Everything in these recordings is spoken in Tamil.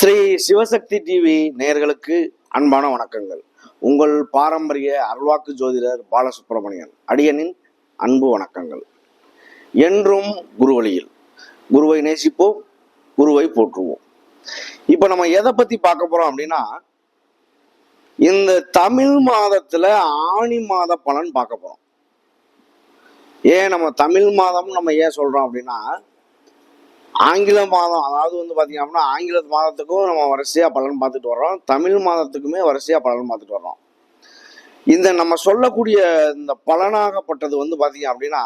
ஸ்ரீ சிவசக்தி டிவி நேயர்களுக்கு அன்பான வணக்கங்கள். உங்கள் பாரம்பரிய அருள்வாக்கு ஜோதிடர் பாலசுப்ரமணியன் அடியனின் அன்பு வணக்கங்கள். என்றும் குருவழியில் குருவை நேசிப்போம், குருவை போற்றுவோம். இப்ப நம்ம எதை பத்தி பார்க்க போறோம் அப்படின்னா, இந்த தமிழ் மாதத்துல ஆணி மாத பலன் பார்க்க போறோம். ஏன் நம்ம தமிழ் மாதம் நம்ம ஏன் சொல்றோம் அப்படின்னா, ஆங்கில மாதம், அதாவது பாத்தீங்க அப்படின்னா ஆங்கில மாதத்துக்கும் நம்ம வரிசையா பலன் பார்த்துட்டு வர்றோம், தமிழ் மாதத்துக்குமே வரிசையா பலன் பார்த்துட்டு வர்றோம். இந்த நம்ம சொல்லக்கூடிய இந்த பலனாகப்பட்டது பாத்தீங்க அப்படின்னா,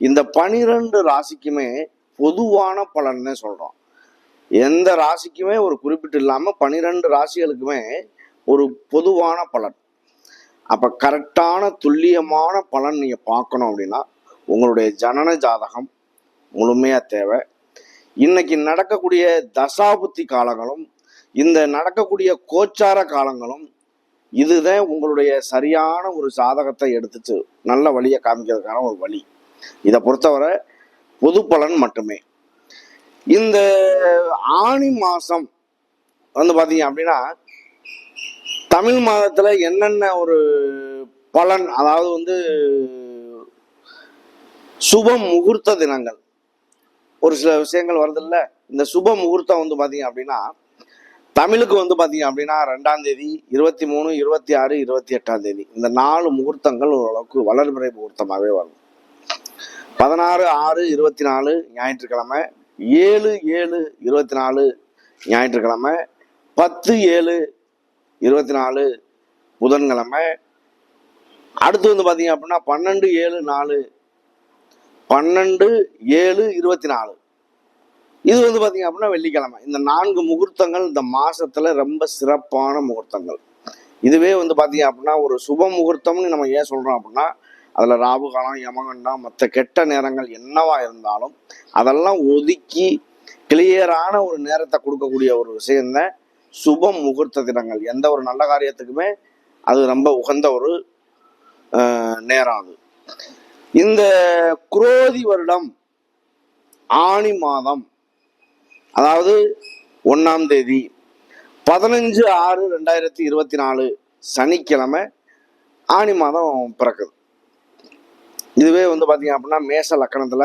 இந்த 12 ராசிக்குமே பொதுவான பலன் தான் சொல்றோம். எந்த ராசிக்குமே ஒரு குறிப்பிட்டு இல்லாம 12 ராசிகளுக்குமே ஒரு பொதுவான பலன். அப்ப கரெக்டான துல்லியமான பலன் நீங்க பார்க்கணும் அப்படின்னா உங்களுடைய ஜனன ஜாதகம் முழுமையா தேவை. இன்னைக்கு நடக்கக்கூடிய தசாபுத்தி காலங்களும் இந்த நடக்கக்கூடிய கோச்சார காலங்களும் இதுதான் உங்களுடைய சரியான ஒரு ஜாதகத்தை எடுத்துட்டு நல்ல வழியை காமிக்கிறதுக்கான ஒரு வழி. இதை பொறுத்தவரை பொது பலன் மட்டுமே. இந்த ஆணி மாசம் பாத்தீங்க அப்படின்னா, தமிழ் மாதத்துல என்னென்ன ஒரு பலன், அதாவது சுப முகூர்த்த தினங்கள் ஒரு சில விஷயங்கள் வருது இல்ல. இந்த சுப முகூர்த்தம் பாத்தீங்க அப்படின்னா, தமிழுக்கு பாத்தீங்க அப்படின்னா 2ஆம் தேதி, 23, 26, 28ஆம் தேதி இந்த 4 முகூர்த்தங்கள் ஓரளவுக்கு வளர்பிறை முகூர்த்தமாகவே வரும். 16/6/24 ஞாயிற்றுக்கிழமை, 7/7/24 ஞாயிற்றுக்கிழமை, 10/7/24 புதன்கிழமை, அடுத்து பாத்தீங்க அப்படின்னா 12/7/4 12/7/24 இது பாத்தீங்க அப்படின்னா வெள்ளிக்கிழமை. இந்த 4 முகூர்த்தங்கள் இந்த மாசத்துல ரொம்ப சிறப்பான முகூர்த்தங்கள். இதுவே பாத்தீங்க அப்படின்னா ஒரு சுப முகூர்த்தம்னு நம்ம ஏன் சொல்றோம் அப்படின்னா, அதுல ராகு காலம், யமகண்டம், மற்ற கெட்ட நேரங்கள் என்னவா இருந்தாலும் அதெல்லாம் ஒதுக்கி கிளியரான ஒரு நேரத்தை கொடுக்கக்கூடிய ஒரு விஷயம்தான் சுப முகூர்த்த தினங்கள். எந்த ஒரு நல்ல காரியத்துக்குமே அது ரொம்ப உகந்த ஒரு நேரம். அது இந்த குரோதி வருடம் ஆணி மாதம், அதாவது 1ஆம் தேதி 15/6/2024 சனிக்கிழமை ஆணி மாதம் பிறக்குது. இதுவே பாத்தீங்க அப்படின்னா மேஷ லக்கணத்துல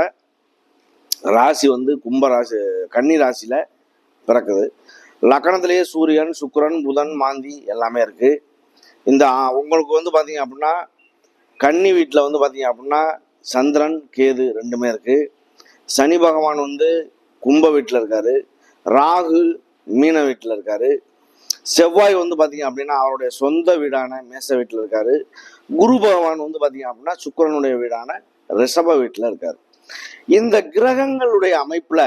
ராசி கும்ப ராசி, கன்னி ராசியில பிறக்குது. லக்கணத்திலேயே சூரியன், சுக்கிரன், புதன், மாந்தி எல்லாமே இருக்கு. இந்த உங்களுக்கு பாத்தீங்க அப்படின்னா கன்னி வீட்டில் பாத்தீங்க அப்படின்னா சந்திரன், கேது ரெண்டுமே இருக்கு. சனி பகவான் கும்ப வீட்டில் இருக்காரு, ராகு மீன வீட்டில் இருக்காரு, செவ்வாய் பாத்தீங்க அப்படின்னா அவருடைய சொந்த வீடான மேச வீட்டில் இருக்காரு, குரு பகவான் பாத்தீங்க அப்படின்னா சுக்கிரனுடைய வீடான ரிஷப வீட்டில் இருக்காரு. இந்த கிரகங்களுடைய அமைப்புல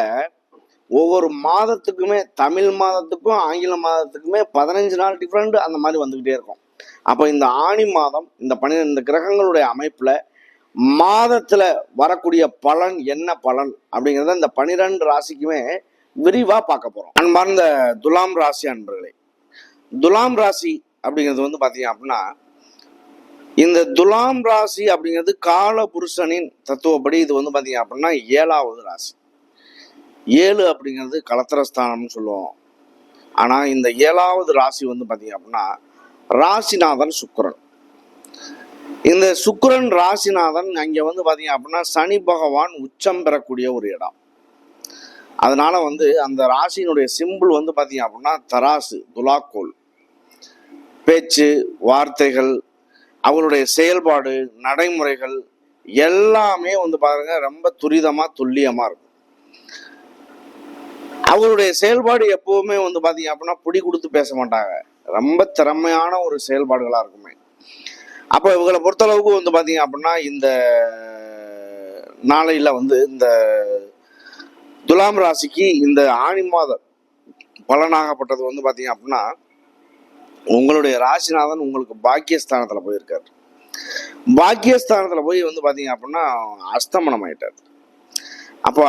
ஒவ்வொரு மாதத்துக்குமே, தமிழ் மாதத்துக்கும் ஆங்கில மாதத்துக்குமே 15 நாள் டிஃப்ரெண்ட் அந்த மாதிரி வந்துகிட்டே இருக்கும். அப்ப இந்த ஆணி மாதம் இந்த 12 கிரகங்களுடைய அமைப்புல மாதத்துல வரக்கூடிய பலன் என்ன பலன் அப்படிங்கிறத இந்த 12 ராசிக்குமே விரிவா பார்க்க போறோம். அன்பார்ந்த துலாம் ராசி அன்பர்களே, துலாம் ராசி அப்படிங்கிறது பாத்தீங்க அப்படின்னா, இந்த துலாம் ராசி அப்படிங்கிறது கால புருஷனின் தத்துவப்படி இது பாத்தீங்க அப்படின்னா 7ஆவது ராசி. 7 அப்படிங்கிறது கலத்திரஸ்தானம்னு சொல்லுவோம். ஆனா இந்த 7ஆவது ராசி பாத்தீங்க அப்படின்னா ராசிநாதன் சுக்கிரன். இந்த சுக்கிரன் ராசிநாதன் அங்க பாத்தீங்க அப்படின்னா சனி பகவான் உச்சம் பெறக்கூடிய ஒரு இடம். அதனால அந்த ராசியினுடைய சிம்பிள் பாத்தீங்க அப்படின்னா தராசு, துலாக்கோல். பேச்சு, வார்த்தைகள், அவருடைய செயல்பாடு, நடைமுறைகள் எல்லாமே பாருங்க ரொம்ப துரிதமா துல்லியமா இருக்கும். அவருடைய செயல்பாடு எப்பவுமே பாத்தீங்க அப்படின்னா புடி கொடுத்து பேச மாட்டாங்க, ரொம்ப திறமையான ஒரு செயல்பாடுகளா இருக்குமே. அப்ப இவங்களை பொறுத்தளவுக்கு பாத்தீங்க அப்படின்னா இந்த நாளையில இந்த துலாம் ராசிக்கு இந்த ஆணி மாத பலனாகப்பட்டது பாத்தீங்க அப்படின்னா, உங்களுடைய ராசிநாதன் உங்களுக்கு பாக்கியஸ்தானத்துல போயிருக்காரு. பாக்கியஸ்தானத்துல போய் பாத்தீங்க அப்படின்னா அஸ்தமனம் ஆயிட்டார். அப்போ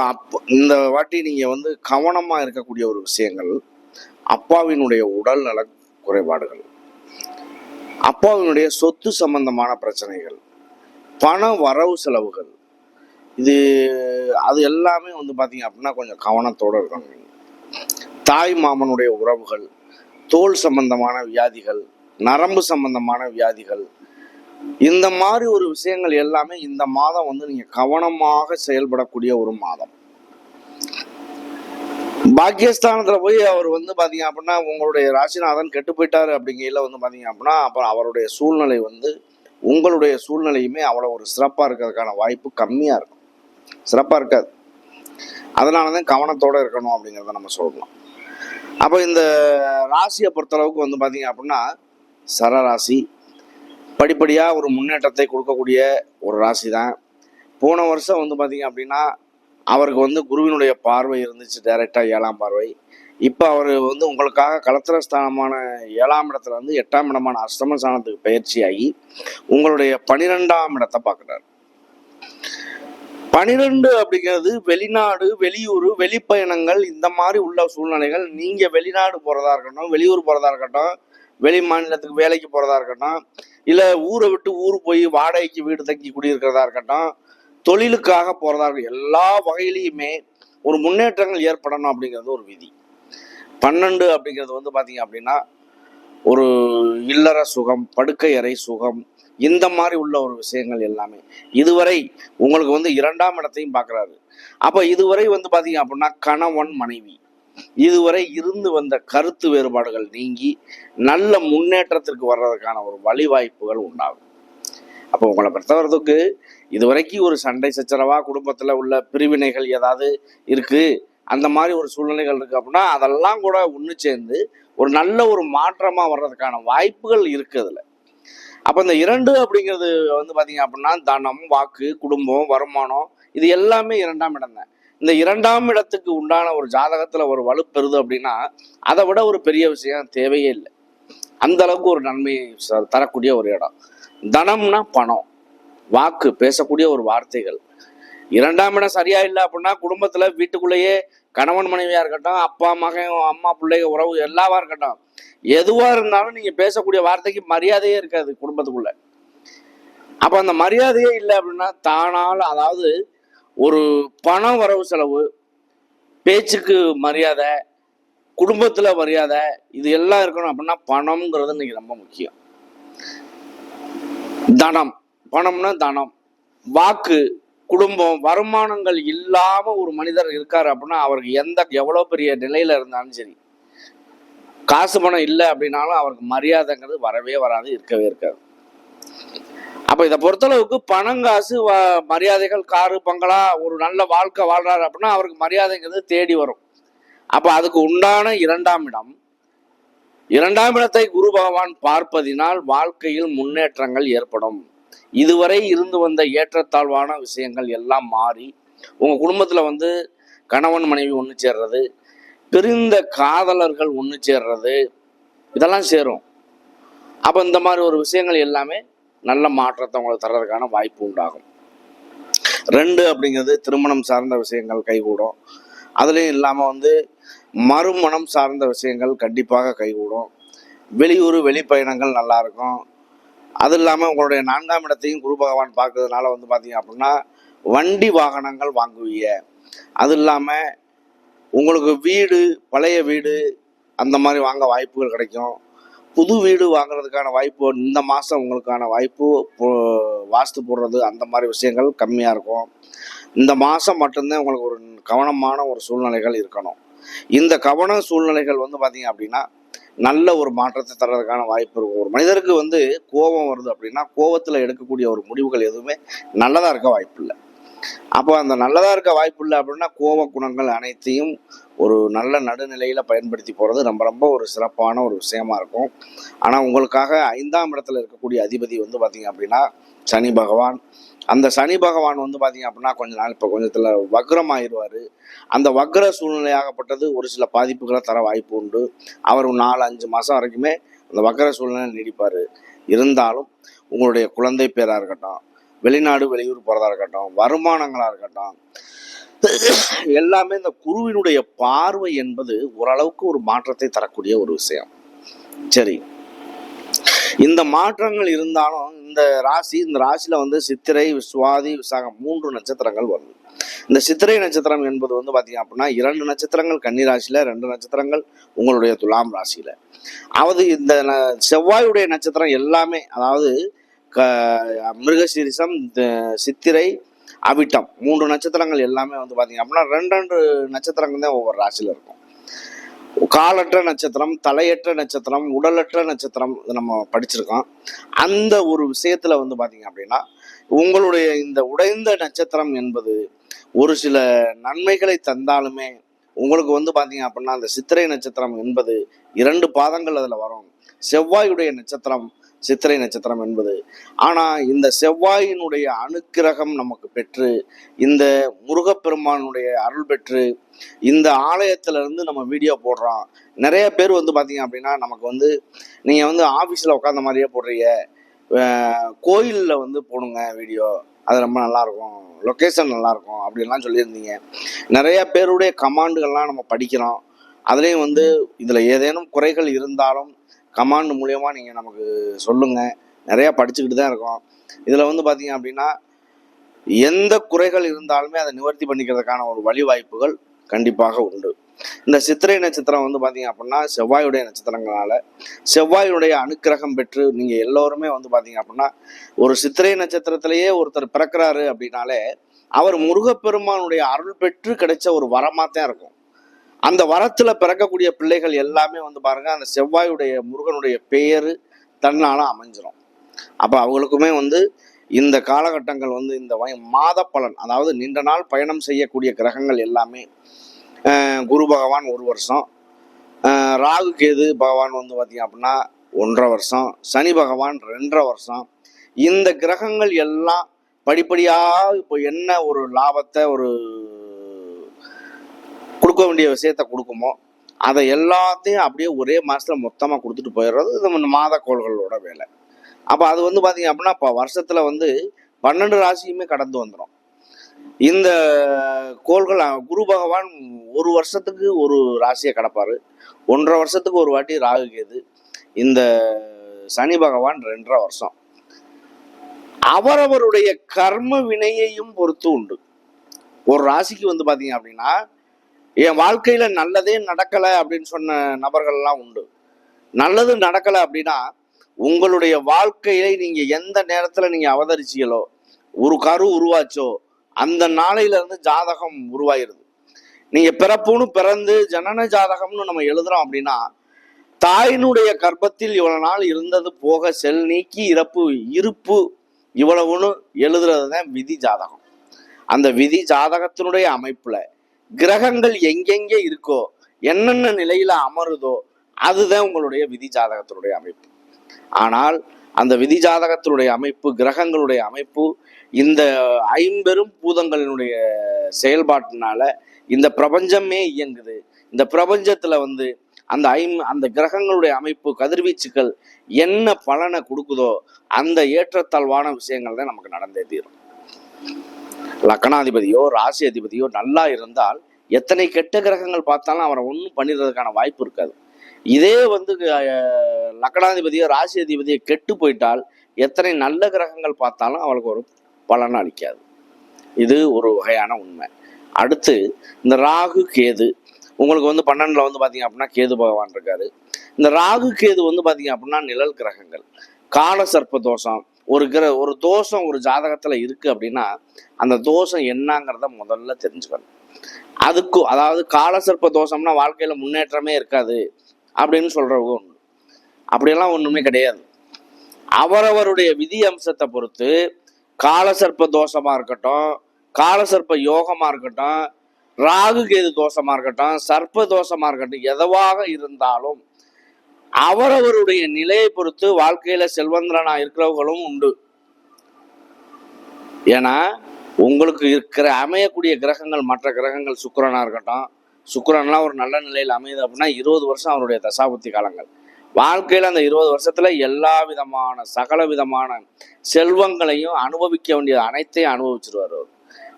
இந்த வாட்டி நீங்க கவனமா இருக்கக்கூடிய ஒரு விஷயங்கள், அப்பாவினுடைய உடல் நல குறைபாடுகள், அப்பாவினுடைய சொத்து சம்பந்தமான பிரச்சனைகள், பண வரவு செலவுகள், அது எல்லாமே பாத்தீங்க அப்படின்னா கொஞ்சம் கவனத்தோட இருக்கணும். தாய் மாமனுடைய உறவுகள், தோல் சம்பந்தமான வியாதிகள், நரம்பு சம்பந்தமான வியாதிகள், இந்த மாதிரி ஒரு விஷயங்கள் எல்லாமே இந்த மாதம் வந்து நீங்க கவனமாக செயல்படக்கூடிய ஒரு மாதம். பாக்கியஸ்தானத்துல போய் அவர் வந்து பாத்தீங்க அப்படின்னா உங்களுடைய ராசிநாதன் கெட்டு போயிட்டாரு அப்படிங்கையில வந்து பாத்தீங்க அப்படின்னா அப்புறம் அவருடைய சூழ்நிலை வந்து உங்களுடைய சூழ்நிலையுமே அவ்வளோ ஒரு சிறப்பா இருக்கிறதுக்கான வாய்ப்பு கம்மியா இருக்கும், சிறப்பா இருக்காது. அதனாலதான் கவனத்தோட இருக்கணும் அப்படிங்கிறத நம்ம சொல்லலாம். அப்போ இந்த ராசியை பொறுத்தளவுக்கு வந்து பாத்தீங்க அப்படின்னா சரராசி படிப்படியாக ஒரு முன்னேற்றத்தை கொடுக்கக்கூடிய ஒரு ராசி தான். போன வருஷம் வந்து பார்த்தீங்க அப்படின்னா அவருக்கு வந்து குருவினுடைய பார்வை இருந்துச்சு, டைரெக்டாக 7ஆம் பார்வை. இப்போ அவர் வந்து உங்களுக்காக களத்திர ஸ்தானமான 7ஆம் இடத்துல வந்து 8ஆம் இடமான அஷ்டம ஸ்தானத்துக்கு பயிற்சியாகி உங்களுடைய 12ஆம் இடத்தை பார்க்குறாரு. 12 அப்படிங்கிறது வெளிநாடு, வெளியூர், வெளிப்பயணங்கள், இந்த மாதிரி உள்ள சூழ்நிலைகள். நீங்கள் வெளிநாடு போகிறதா இருக்கட்டும், வெளியூர் போகிறதா இருக்கட்டும், வெளி மாநிலத்துக்கு வேலைக்கு போகிறதா இருக்கட்டும், இல்லை ஊரை விட்டு ஊர் போய் வாடகைக்கு வீடு தங்கி குடியிருக்கிறதா இருக்கட்டும், தொழிலுக்காக போகிறதா இருக்கட்டும், எல்லா வகையிலையுமே ஒரு முன்னேற்றங்கள் ஏற்படணும் அப்படிங்கிறது ஒரு விதி. 12 அப்படிங்கிறது வந்து பார்த்தீங்க அப்படின்னா ஒரு இல்லற சுகம், படுக்கை அறை சுகம், இந்த மாதிரி உள்ள ஒரு விஷயங்கள் எல்லாமே. இதுவரை உங்களுக்கு வந்து 2ஆம் இடத்தையும் பார்க்குறாரு. அப்போ இதுவரை வந்து பார்த்தீங்க அப்படின்னா கணவன் மனைவி இதுவரை இருந்து வந்த கருத்து வேறுபாடுகள் நீங்கி நல்ல முன்னேற்றத்திற்கு வர்றதுக்கான ஒரு வழிவாய்ப்புகள் உண்டாகும். அப்போ உங்களை பொறுத்தவரைக்கு இதுவரைக்கும் ஒரு சண்டை சச்சரவா குடும்பத்துல உள்ள பிரிவினைகள் ஏதாவது இருக்கு, அந்த மாதிரி ஒரு சூழ்நிலைகள் இருக்கு அப்படின்னா அதெல்லாம் கூட ஒன்று சேர்ந்து ஒரு நல்ல ஒரு மாற்றமா வர்றதுக்கான வாய்ப்புகள் இருக்கு அதுல. அப்ப இந்த 2 அப்படிங்கிறது வந்து பாத்தீங்க அப்படின்னா தனம், வாக்கு, குடும்பம், வருமானம், இது எல்லாமே 2ஆம் இடம் தான். இந்த 2ஆம் இடத்துக்கு உண்டான ஒரு ஜாதகத்துல ஒரு வலுப்பெறுது அப்படின்னா அதை விட ஒரு பெரிய விஷயம் தேவையே இல்லை. அந்த அளவுக்கு ஒரு நன்மையை தரக்கூடிய ஒரு இடம். தனம்னா பணம், வாக்கு, பேசக்கூடிய ஒரு வார்த்தைகள். 2ஆம் இடம் சரியா இல்லை அப்படின்னா குடும்பத்துல வீட்டுக்குள்ளேயே கணவன் மனைவியா இருக்கட்டும், அப்பா மகன், அம்மா பிள்ளைங்க உறவு எல்லாவா இருக்கட்டும், எதுவா இருந்தாலும் நீங்க பேசக்கூடிய வார்த்தைக்கு மரியாதையே இருக்காது குடும்பத்துக்குள்ள. அப்ப அந்த மரியாதையே இல்லை அப்படின்னா தானால், அதாவது ஒரு பணம் வரவு செலவு, பேச்சுக்கு மரியாதை, குடும்பத்துல மரியாதை, இது எல்லாம் இருக்கணும் அப்படின்னா பணம்ங்கிறது இன்னைக்கு ரொம்ப முக்கியம். தனம், பணம்னா தனம், வாக்கு, குடும்பம், வருமானங்கள் இல்லாம ஒரு மனிதர் இருக்காரு அப்படின்னா அவருக்கு எவ்வளவு பெரிய நிலையில இருந்தாலும் சரி, காசு பணம் இல்லை அப்படின்னாலும் அவருக்கு மரியாதைங்கிறது வரவே வராது, இருக்கவே இருக்காது. அப்ப இதை பொறுத்தளவுக்கு பணம், காசு, மரியாதைகள், காரு, பங்களா, ஒரு நல்ல வாழ்க்கை வாழ்றாரு அப்படின்னா அவருக்கு மரியாதைங்கிறது தேடி வரும். அப்ப அதுக்கு உண்டான 2ஆம் இடம், 2ஆம் இடத்தை குரு பகவான் பார்ப்பதினால் வாழ்க்கையில் முன்னேற்றங்கள் ஏற்படும். இதுவரை இருந்து வந்த ஏற்றத்தாழ்வான விஷயங்கள் எல்லாம் மாறி உங்க குடும்பத்துல வந்து கணவன் மனைவி ஒன்று சேர்றது, பிரிந்த காதலர்கள் ஒன்று சேர்றது, இதெல்லாம் சேரும். அப்ப இந்த மாதிரி ஒரு விஷயங்கள் எல்லாமே நல்ல மாற்றத்தை உங்களுக்கு தர்றதுக்கான வாய்ப்பு உண்டாகும். 2 அப்படிங்கிறது திருமணம் சார்ந்த விஷயங்கள் கைகூடும். அதுலேயும் இல்லாமல் வந்து மறுமணம் சார்ந்த விஷயங்கள் கண்டிப்பாக கைகூடும். வெளியூர் வெளிப்பயணங்கள் நல்லா இருக்கும். அது இல்லாமல் உங்களுடைய 4ஆம் இடத்தையும் குரு பகவான் பார்க்கறதுனால வந்து பார்த்தீங்க அப்படின்னா வண்டி வாகனங்கள் வாங்குவீங்க. அது இல்லாமல் உங்களுக்கு வீடு, பழைய வீடு, அந்த மாதிரி வாங்க வாய்ப்புகள் கிடைக்கும். புது வீடு வாங்குறதுக்கான வாய்ப்பு இந்த மாதம் உங்களுக்கான வாய்ப்பு, வாஸ்து போடுறது அந்த மாதிரி விஷயங்கள் கம்மியாக இருக்கும். இந்த மாதம் மட்டும்தான் உங்களுக்கு ஒரு கவனமான ஒரு சூழ்நிலைகள் இருக்கணும். இந்த கவன சூழ்நிலைகள் வந்து பார்த்தீங்க அப்படின்னா நல்ல ஒரு மாற்றத்தை தர்றதுக்கான வாய்ப்பு இருக்கும். ஒரு மனிதருக்கு வந்து கோபம் வருது அப்படின்னா கோபத்தில் எடுக்கக்கூடிய ஒரு முடிவுகள் எதுவுமே நல்லதாக இருக்க வாய்ப்பு இல்லை. அப்போ அந்த நல்லதாக இருக்க வாய்ப்பு இல்லை அப்படின்னா கோப குணங்கள் அனைத்தையும் ஒரு நல்ல நடுநிலையில் பயன்படுத்தி போகிறது ரொம்ப ரொம்ப ஒரு சிறப்பான ஒரு விஷயமா இருக்கும். ஆனால் உங்களுக்காக 5ஆம் இடத்துல இருக்கக்கூடிய அதிபதி வந்து பார்த்தீங்க அப்படின்னா சனி பகவான். அந்த சனி பகவான் வந்து பார்த்தீங்க அப்படின்னா கொஞ்ச நாள் இப்போ கொஞ்சத்தில் வக்ரமாகிடுவார். அந்த வக்ர சூழ்நிலையாகப்பட்டது ஒரு சில பாதிப்புகளை தர வாய்ப்பு உண்டு. அவர் 4-5 மாதம் வரைக்குமே அந்த வக்ர சூழ்நிலை நீடிப்பார். இருந்தாலும் உங்களுடைய குழந்தை பேராக இருக்கட்டும், வெளிநாடு வெளியூர் போகிறதா இருக்கட்டும், வருமானங்களாக இருக்கட்டும், எல்லாமே இந்த குருவினுடைய பார்வை என்பது ஓரளவுக்கு ஒரு மாற்றத்தை தரக்கூடிய ஒரு விஷயம். சரி, இந்த மாற்றங்கள் இருந்தாலும் இந்த ராசியில வந்து சித்திரை, சுவாதி, விசாகம் 3 நட்சத்திரங்கள் வருது. இந்த சித்திரை நட்சத்திரம் என்பது வந்து பார்த்தீங்க அப்படின்னா 2 நட்சத்திரங்கள் கன்னி ராசியில், 2 நட்சத்திரங்கள் உங்களுடைய துலாம் ராசியில். அதாவது இந்த செவ்வாயுடைய நட்சத்திரம் எல்லாமே, அதாவது மிருகசீரிசம், சித்திரை, அவிட்டம் 3 நட்சத்திரங்கள் எல்லாமே வந்து பார்த்தீங்க அப்படின்னா 2 நட்சத்திரங்கள் தான் ஒவ்வொரு ராசியில் இருக்கும். காலற்ற நட்சத்திரம், தலையற்ற நட்சத்திரம், உடலற்ற நட்சத்திரம் நம்ம படிச்சிருக்கோம். அந்த ஒரு விஷயத்துல வந்து பார்த்தீங்க அப்படின்னா உங்களுடைய இந்த உடைந்த நட்சத்திரம் என்பது ஒரு சில நன்மைகளை தந்தாலுமே உங்களுக்கு வந்து பார்த்தீங்க அப்படின்னா அந்த சித்திரை நட்சத்திரம் என்பது 2 பாதங்கள் அதில் வரும். செவ்வாயுடைய நட்சத்திரம் சித்திரை நட்சத்திரம் என்பது. ஆனால் இந்த செவ்வாயினுடைய அனுக்கிரகம் நமக்கு பெற்று, இந்த முருகப்பெருமானுடைய அருள் பெற்று, இந்த ஆலயத்திலிருந்து நம்ம வீடியோ போடுறோம். நிறைய பேர் வந்து பார்த்தீங்க அப்படின்னா நமக்கு வந்து நீங்கள் வந்து ஆஃபீஸில் உட்காந்த மாதிரியே போடுறீங்க, கோயிலில் வந்து போடுங்க வீடியோ, அது ரொம்ப நல்லாயிருக்கும், லொக்கேஷன் நல்லாயிருக்கும் அப்படின்லாம் சொல்லியிருந்தீங்க. நிறைய பேருடைய கமாண்டுகள்லாம் நம்ம படிக்கிறோம். அதுலேயும் வந்து இதில் ஏதேனும் குறைகள் இருந்தாலும் கமாண்ட் மூலியமாக நீங்கள் நமக்கு சொல்லுங்கள். நிறையா படிச்சுக்கிட்டு தான் இருக்கோம். இதில் வந்து பார்த்தீங்க அப்படின்னா எந்த குறைகள் இருந்தாலுமே அதை நிவர்த்தி பண்ணிக்கிறதுக்கான ஒரு வழி வாய்ப்புகள் கண்டிப்பாக உண்டு. இந்த சித்திரை நட்சத்திரம் வந்து பார்த்தீங்க அப்படின்னா செவ்வாயுடைய நட்சத்திரங்களால செவ்வாயுடைய அனுக்கிரகம் பெற்று நீங்கள் எல்லோருமே வந்து பார்த்தீங்க அப்படின்னா ஒரு சித்திரை நட்சத்திரத்திலேயே ஒருத்தர் பிறக்கிறாரு அப்படின்னாலே அவர் முருகப்பெருமானுடைய அருள் பெற்று கிடைச்ச ஒரு வரமாக தான் இருக்கும். அந்த வரத்துல பிறக்கக்கூடிய பிள்ளைகள் எல்லாமே வந்து பாருங்க அந்த செவ்வாயுடைய முருகனுடைய பெயரு தன்னால அமைஞ்சிரும். அப்ப அவங்களுக்குமே வந்து இந்த காலகட்டங்கள் வந்து இந்த மாத பலன், அதாவது நீண்ட நாள் பயணம் செய்யக்கூடிய கிரகங்கள் எல்லாமே குரு பகவான் 1 வருஷம், ராகு கேது பகவான் வந்து பார்த்தீங்க அப்படின்னா 1.5 வருஷம், சனி பகவான் 2.5 வருஷம். இந்த கிரகங்கள் எல்லாம் படிப்படியாக இப்போ என்ன ஒரு லாபத்தை ஒரு கொடுக்க வேண்டிய விஷயத்த கொடுக்குமோ அதை எல்லாத்தையும் அப்படியே ஒரே மாதத்தில் மொத்தமாக கொடுத்துட்டு போயிடுறது இந்த மாத கோள்களோட வேலை. அப்போ அது வந்து பார்த்தீங்க அப்படின்னா இப்போ வருஷத்தில் வந்து 12 ராசியுமே கடந்து வந்துடும். இந்த கோள்கள் குரு பகவான் 1 வருஷத்துக்கு ஒரு ராசியை கடப்பார், 1.5 வருஷத்துக்கு ஒரு வாட்டி ராகு கேது, இந்த சனி பகவான் 2.5 வருஷம். அவரவருடைய கர்ம வினையையும் பொறுத்து உண்டு. ஒரு ராசிக்கு வந்து பார்த்தீங்க அப்படின்னா என் வாழ்க்கையில நல்லதே நடக்கலை அப்படின்னு சொன்ன நபர்கள்லாம் உண்டு. நல்லது நடக்கலை அப்படின்னா உங்களுடைய வாழ்க்கையில நீங்க எந்த நேரத்துல நீங்க அவதரிச்சீங்களோ, ஒரு கரு உருவாச்சோ அந்த நாளையில இருந்து ஜாதகம் உருவாயிருது. நீங்க பிறப்புன்னு பிறந்து ஜனன ஜாதகம்னு நம்ம எழுதுறோம் அப்படின்னா தாயினுடைய கர்ப்பத்தில் இவ்வளவு நாள் இருந்தது போக செல் நீக்கி இருப்பு இவ்வளவுன்னு எழுதுறது தான் விதி ஜாதகம். அந்த விதி ஜாதகத்தினுடைய அமைப்புல கிரகங்கள் எங்கெங்கே இருக்கோ, என்னென்ன நிலையில அமருதோ அதுதான் உங்களுடைய விதி ஜாதகத்தினுடைய அமைப்பு. ஆனால் அந்த விதி ஜாதகத்தினுடைய அமைப்பு, கிரகங்களுடைய அமைப்பு, இந்த 50 பூதங்களினுடைய செயல்பாட்டினால இந்த பிரபஞ்சமே இயங்குது. இந்த பிரபஞ்சத்துல வந்து அந்த கிரகங்களுடைய அமைப்பு, கதிர்வீச்சுக்கள் என்ன பலனை கொடுக்குதோ அந்த ஏற்றத்தாழ்வான விஷயங்கள் தான் நமக்கு நடந்தே தீரும். லக்னாதிபதியோ ராசி அதிபதியோ நல்லா இருந்தால் எத்தனை கெட்ட கிரகங்கள் பார்த்தாலும் அவரை ஒன்றும் பண்ணிடுறதுக்கான வாய்ப்பு இருக்காது. இதே வந்து லக்னாதிபதியோ ராசி அதிபதியோ கெட்டு போயிட்டால் எத்தனை நல்ல கிரகங்கள் பார்த்தாலும் அவளுக்கு ஒரு பலன் அளிக்காது. இது ஒரு வகையான உண்மை. அடுத்து இந்த ராகு கேது உங்களுக்கு வந்து 12ல் வந்து பார்த்தீங்க அப்படின்னா கேது பகவான் இருக்காரு. இந்த ராகு கேது வந்து பார்த்தீங்க அப்படின்னா நிழல் கிரகங்கள். கால சர்ப்ப தோஷம் ஒரு தோஷம் ஒரு ஜாதகத்துல இருக்கு அப்படின்னா அந்த தோஷம் என்னங்கிறத முதல்ல தெரிஞ்சுக்கணும். அதாவது காலசர்ப்ப தோஷம்னா வாழ்க்கையில முன்னேற்றமே இருக்காது அப்படின்னு சொல்றவங்க ஒண்ணு. அப்படியெல்லாம் ஒண்ணுமே கிடையாது. அவரவருடைய விதி அம்சத்தை பொறுத்து காலசர்ப்ப தோஷமா இருக்கட்டும், காலசர்ப்ப யோகமா இருக்கட்டும், ராகு கேது தோஷமா இருக்கட்டும், சர்ப்ப தோஷமா இருக்கட்டும், எதுவாக இருந்தாலும் அவரவருடைய நிலையை பொறுத்து வாழ்க்கையில செல்வந்தரனா இருக்கிறவங்களும் உண்டு. ஏன்னா உங்களுக்கு அமையக்கூடிய கிரகங்கள், மற்ற கிரகங்கள் சுக்கிரனா இருக்கட்டும், சுக்கிரன்லாம் ஒரு நல்ல நிலையில் அமையுது அப்படின்னா 20 வருஷம் அவருடைய தசாபுத்தி காலங்கள். வாழ்க்கையில அந்த 20 வருஷத்துல எல்லா விதமான சகல விதமான செல்வங்களையும் அனுபவிக்க வேண்டிய அனைத்தையும் அனுபவிச்சிருவார் அவர்.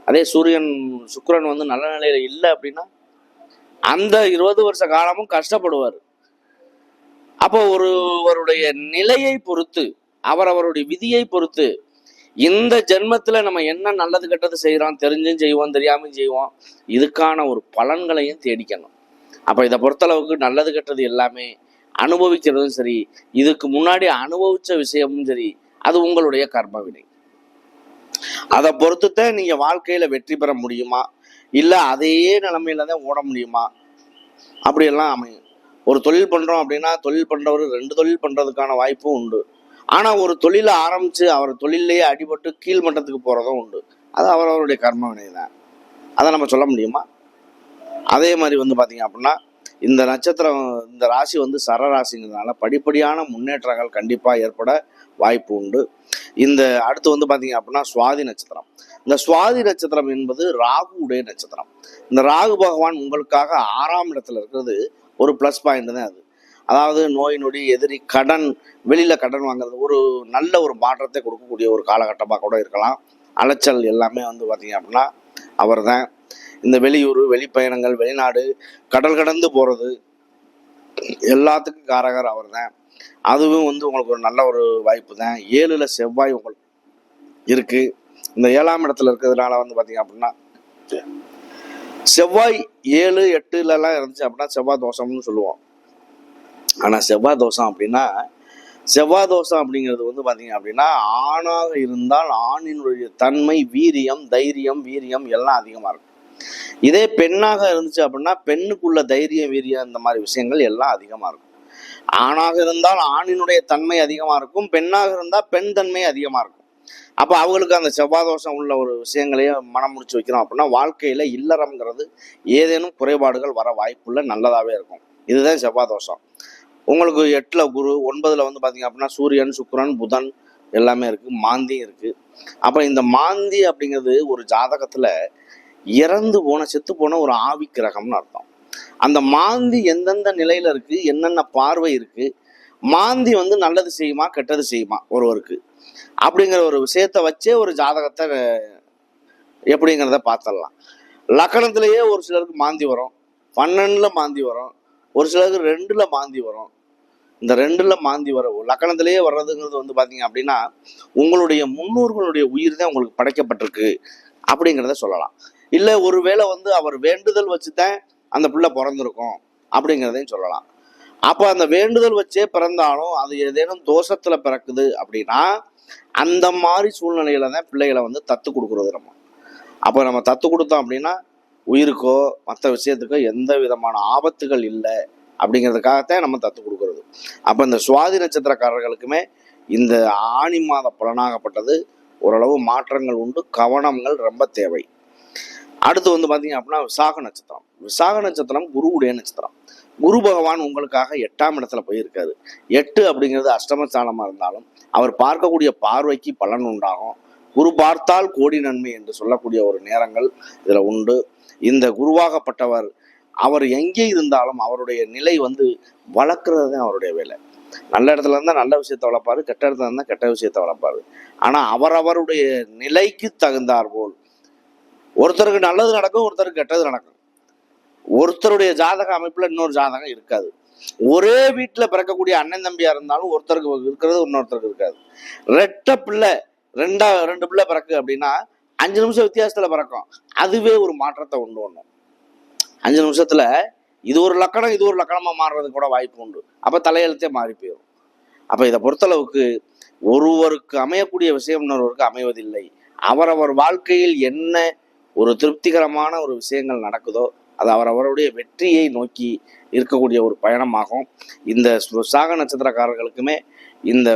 அதே சுக்கிரன் வந்து நல்ல நிலையில இல்லை அப்படின்னா அந்த 20 வருஷ காலமும் கஷ்டப்படுவார். அப்போ ஒருவருடைய நிலையை பொறுத்து, அவரவருடைய விதியை பொறுத்து இந்த ஜென்மத்துல நம்ம என்ன நல்லது கெட்டது செய்யறோம், தெரிஞ்சும் செய்வோம் தெரியாமல் செய்வோம், இதுக்கான ஒரு பலன்களையும் தேடிக்கணும். அப்ப இதை பொறுத்தளவுக்கு நல்லது கெட்டது எல்லாமே அனுபவிக்கிறதும் சரி, இதுக்கு முன்னாடி அனுபவிச்ச விஷயமும் சரி, அது உங்களுடைய கர்ம வினை. அதை பொறுத்துதான் நீங்க வாழ்க்கையில வெற்றி பெற முடியுமா, இல்ல அதே நிலைமையில தான் ஓட முடியுமா, அப்படியெல்லாம் அமையும். ஒரு தொழில் பண்றோம் அப்படின்னா தொழில் பண்றவர் 2 தொழில் பண்றதுக்கான வாய்ப்பும் உண்டு. ஆனா ஒரு தொழிலை ஆரம்பிச்சு அவர் தொழிலையே அடிபட்டு கீழ்மட்டத்துக்கு போறதும் உண்டு. அது அவரவருடைய கர்ம வினை தான். அதை நம்ம சொல்ல முடியுமா? அதே மாதிரி பாத்தீங்க அப்படின்னா இந்த நட்சத்திரம், இந்த ராசி சரராசிங்கிறதுனால படிப்படியான முன்னேற்றங்கள் கண்டிப்பா ஏற்பட வாய்ப்பு உண்டு. இந்த அடுத்து பாத்தீங்க அப்படின்னா சுவாதி நட்சத்திரம். இந்த சுவாதி நட்சத்திரம் என்பது ராகுடைய நட்சத்திரம். இந்த ராகு பகவான் உங்களுக்காக 6ஆம் இடத்துல இருக்கிறது ஒரு பிளஸ் பாயிண்ட் தான் அது. அதாவது நோய் நொடி, எதிரி, கடன், வெளியில கடன் வாங்குறது, ஒரு நல்ல ஒரு மாற்றத்தை கொடுக்கக்கூடிய ஒரு காலகட்டமாக கூட இருக்கலாம். அலைச்சல் எல்லாமே பாத்தீங்க அப்படின்னா அவர் தான். இந்த வெளியூர், வெளிப்பயணங்கள், வெளிநாடு, கடல் கடந்து போறது எல்லாத்துக்கும் காரகர் அவர் தான். அதுவும் உங்களுக்கு ஒரு நல்ல ஒரு வாய்ப்பு தான். 7ல் செவ்வாய் உங்களுக்கு இருக்கு. இந்த 7ஆம் இடத்துல இருக்கிறதுனால பாத்தீங்க அப்படின்னா செவ்வாய் 7, 8லலாம் இருந்துச்சு அப்படின்னா செவ்வாய் தோஷம்னு சொல்லுவோம். ஆனா செவ்வாய் தோஷம் அப்படின்னா, செவ்வாய் தோஷம் அப்படிங்கிறது பாத்தீங்க அப்படின்னா ஆணாக இருந்தால் ஆணினுடைய தன்மை, வீரியம், தைரியம், வீரியம் எல்லாம் அதிகமா இருக்கும். இதே பெண்ணாக இருந்துச்சு அப்படின்னா பெண்ணுக்குள்ள தைரியம், வீரியம் இந்த மாதிரி விஷயங்கள் எல்லாம் அதிகமா இருக்கும். ஆணாக இருந்தால் ஆணினுடைய தன்மை அதிகமா இருக்கும், பெண்ணாக இருந்தால் பெண் தன்மை அதிகமா இருக்கும். அப்ப அவங்களுக்கு அந்த செவ்வாய் தோஷம் உள்ள ஒரு விஷயங்களையும் மனம் முடிச்சு வைக்கிறோம் அப்படின்னா வாழ்க்கையில இல்லறம்ங்கிறது ஏதேனும் குறைபாடுகள் வர வாய்ப்புள்ள நல்லதாவே இருக்கும். இதுதான் செவ்வாய் தோஷம். உங்களுக்கு 8ல் குரு, 9ல் பாத்தீங்க அப்படின்னா சூரியன், சுக்கிரன், புதன் எல்லாமே இருக்கு, மாந்தியும் இருக்கு. அப்ப இந்த மாந்தி அப்படிங்கிறது ஒரு ஜாதகத்துல இறந்து போன, செத்து போன ஒரு ஆவி கிரகம்னு அர்த்தம். அந்த மாந்தி எந்தெந்த நிலையில இருக்கு, என்னென்ன பார்வை இருக்கு, மாந்தி நல்லது செய்யுமா கெட்டது செய்யுமா ஒருவருக்கு, அப்படிங்கிற ஒரு விஷயத்த வச்சே ஒரு ஜாதகத்தை எப்படிங்கிறத பார்த்துடலாம். லக்கணத்திலேயே ஒரு சிலருக்கு மாந்தி வரும், 12ல் மாந்தி வரும், ஒரு சிலருக்கு 2ல் மாந்தி வரும். இந்த 2ல் மாந்தி வர லக்கணத்திலேயே வர்றதுங்கிறது பாத்தீங்க அப்படின்னா உங்களுடைய முன்னோர்களுடைய உயிர் தான் உங்களுக்கு படைக்கப்பட்டிருக்கு அப்படிங்கிறத சொல்லலாம். இல்லை ஒருவேளை அவர் வேண்டுதல் வச்சுதான் அந்த பிள்ளை பிறந்திருக்கும் அப்படிங்கிறதையும் சொல்லலாம். அப்போ அந்த வேண்டுதல் வச்சே பிறந்தாலும் அது ஏதேனும் தோஷத்துல பிறக்குது அப்படின்னா அந்த மாதிரி சூழ்நிலையில தான் பிள்ளைகளை தத்து கொடுக்குறது நம்ம. அப்போ நம்ம தத்து கொடுத்தோம் அப்படின்னா உயிருக்கோ மற்ற விஷயத்துக்கோ எந்த விதமான ஆபத்துகள் இல்லை அப்படிங்கிறதுக்காகத்தான் நம்ம தத்து கொடுக்கறது. அப்போ இந்த சுவாதி நட்சத்திரக்காரர்களுக்குமே இந்த ஆணி மாத பலனாகப்பட்டது ஓரளவு மாற்றங்கள் உண்டு, கவனங்கள் ரொம்ப தேவை. அடுத்து பாத்தீங்க அப்படின்னா விசாக நட்சத்திரம். விசாக நட்சத்திரம் குருவுடைய நட்சத்திரம். குரு பகவான் உங்களுக்காக 8ஆம் இடத்துல போயிருக்காரு. 8 அப்படிங்கிறது அஷ்டமஸ்தானமா இருந்தாலும் அவர் பார்க்கக்கூடிய பார்வைக்கு பலன் உண்டாகும். குரு பார்த்தால் கோடி நன்மை என்று சொல்லக்கூடிய ஒரு நேரங்கள் இதுல உண்டு. இந்த குருவாகப்பட்டவர் அவர் எங்கே இருந்தாலும் அவருடைய நிலை வளர்க்கறது தான் அவருடைய வேலை. நல்ல இடத்துல இருந்தா நல்ல விஷயத்த வளர்ப்பாரு, கெட்ட இடத்துல இருந்தா கெட்ட விஷயத்த வளர்ப்பாரு. ஆனா அவரவருடைய நிலைக்கு தகுந்தார் போல் ஒருத்தருக்கு நல்லது நடக்கும், ஒருத்தருக்கு கெட்டது நடக்கும். ஒருத்தருடைய ஜாதக அமைப்புல இன்னொரு ஜாதகம் இருக்காது. ஒரே வீட்டுல பிறக்கக்கூடிய அண்ணன் தம்பியா இருந்தாலும் ஒருத்தருக்கு இருக்கிறது இன்னொருத்தருக்கு இருக்காது. ரெட்ட பிள்ளை 2 பிள்ளை பிறக்கு அப்படின்னா 5 நிமிஷம் வித்தியாசத்துல பிறக்கும். அதுவே ஒரு மாற்றத்தை உண்டு பண்ணும். 5 நிமிஷத்துல இது ஒரு லக்கணம், இது ஒரு லக்கணமா மாறுறதுக்கு கூட வாய்ப்பு உண்டு. அப்ப தலையெழுத்தே மாறி போயிடும். அப்ப இதை பொறுத்தளவுக்கு ஒருவருக்கு அமையக்கூடிய விஷயம் இன்னொருவருக்கு அமைவதில்லை. அவரவர் வாழ்க்கையில் என்ன ஒரு திருப்திகரமான ஒரு விஷயங்கள் நடக்குதோ அது அவரவருடைய வெற்றியை நோக்கி இருக்கக்கூடிய ஒரு பயணமாகும். இந்த விசாக நட்சத்திரக்காரர்களுக்குமே இந்த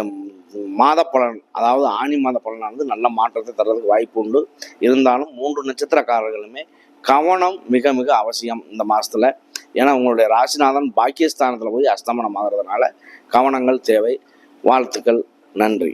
மாத பலன், அதாவது ஆணி மாத பலனானது நல்ல மாற்றத்தை தர்றதுக்கு வாய்ப்பு உண்டு. இருந்தாலும் 3 நட்சத்திரக்காரர்களுமே கவனம் மிக மிக அவசியம் இந்த மாசத்துல. ஏன்னா உங்களுடைய ராசிநாதன் பாக்கியஸ்தானத்துல போய் அஸ்தமனம் ஆகிறதுனால கவனங்கள் தேவை. வாழ்த்துக்கள். நன்றி.